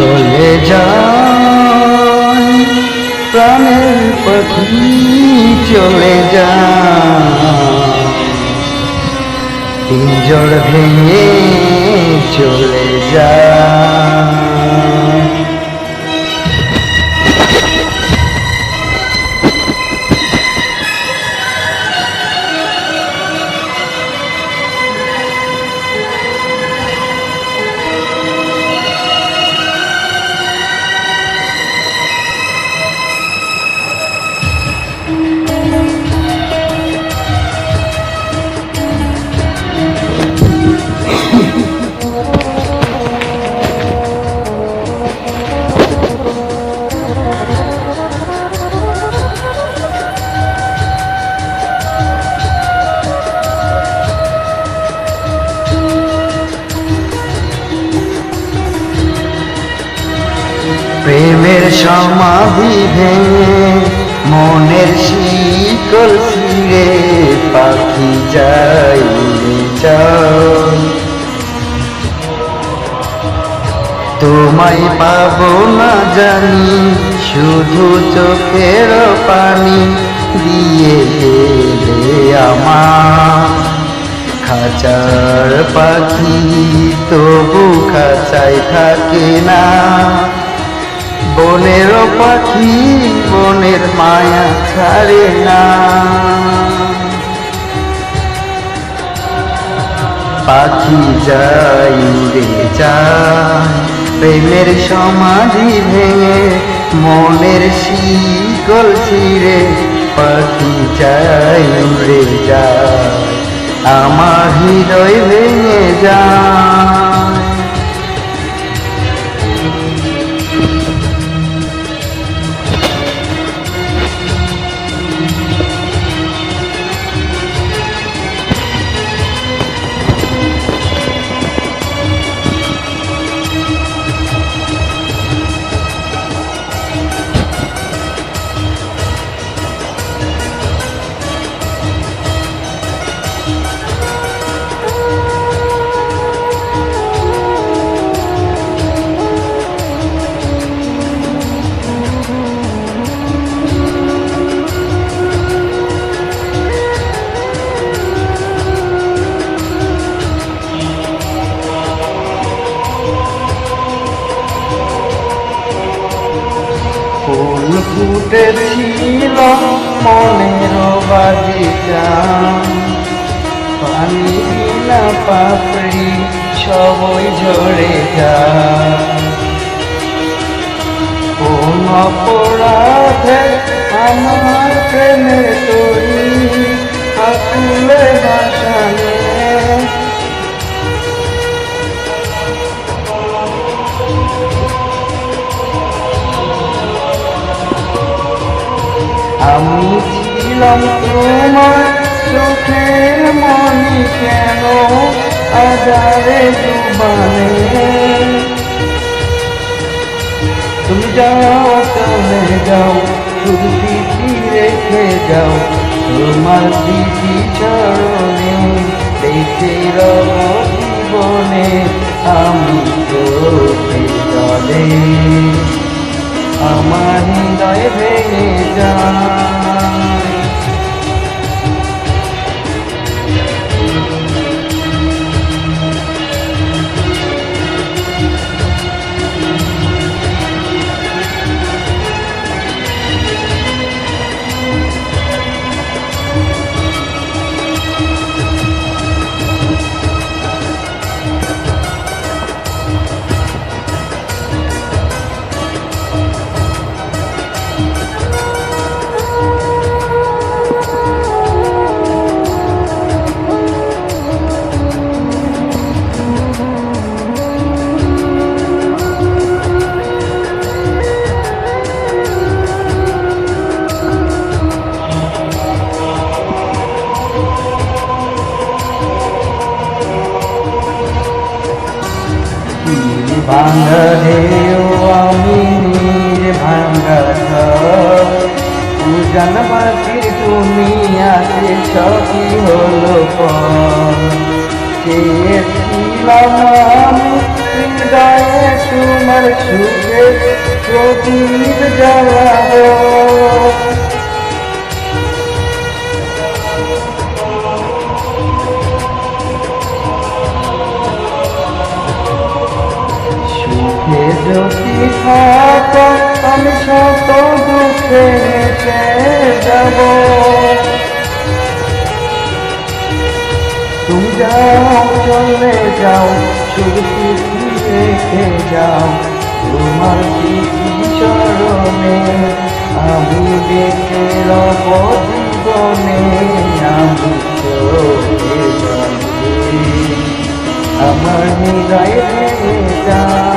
চলে যায় প্রাণের পাখি চলে যায় পিঞ্জর ভেঙে চলে যায়। প্রেমের সমাধি ভেঙে মনের শিকল ছিঁড়ে পাখি যায় তোমায় পাবো না জানি শুধু চোখের পানি দিয়ে গেলে আমার খাঁচার পাখি তবু খাঁচায় থাকে না। বনের পাখি বনের মায়া ছাড়ে না। পাখি যায় উড়ে যায় প্রেমের সমাধি ভেঙে মনের শিকল ছিঁড়ে পাখি যায় উড়ে যায় আমার হৃদয় ভেঙে যায়। ফুল ফুটেছিল মনের বাগিচা পানি বিনা পাপড়ি সবই ঝরে যায়। কোন অপরাধে আমার প্রেমের তরি আকুলে ভাসানে আমি ছিলাম তোমার চোখের মনি কেন আজারে ডুবানে তুমি যাও চলে যাও শুধু স্মৃতি রেখে যাও তোমার স্মৃতি চরণে বেঁচে রব জীবনে আমি চোখে জলে আমার হৃদয় ভেঙে যায়। ভাঙা ঢেউ আমি নীর ভাঙা ঘর উজান বাতির দুনিয়াতে সবই হলো পর চেয়েছিলাম আমি হৃদয়ে তোমার সুখে প্রদীপ জ্বালাবো। সুখে যদি থাকো আমি শত দুঃখে হেঁটে যাব। তুমি যাও চলে যাও শুধু চিঠি রেখে যাও তোমার চিঠি স্মরণে আমি বেঁচে রব জীবনে। আমি চলে যাই আমার হৃদয় ভেঙে যাও।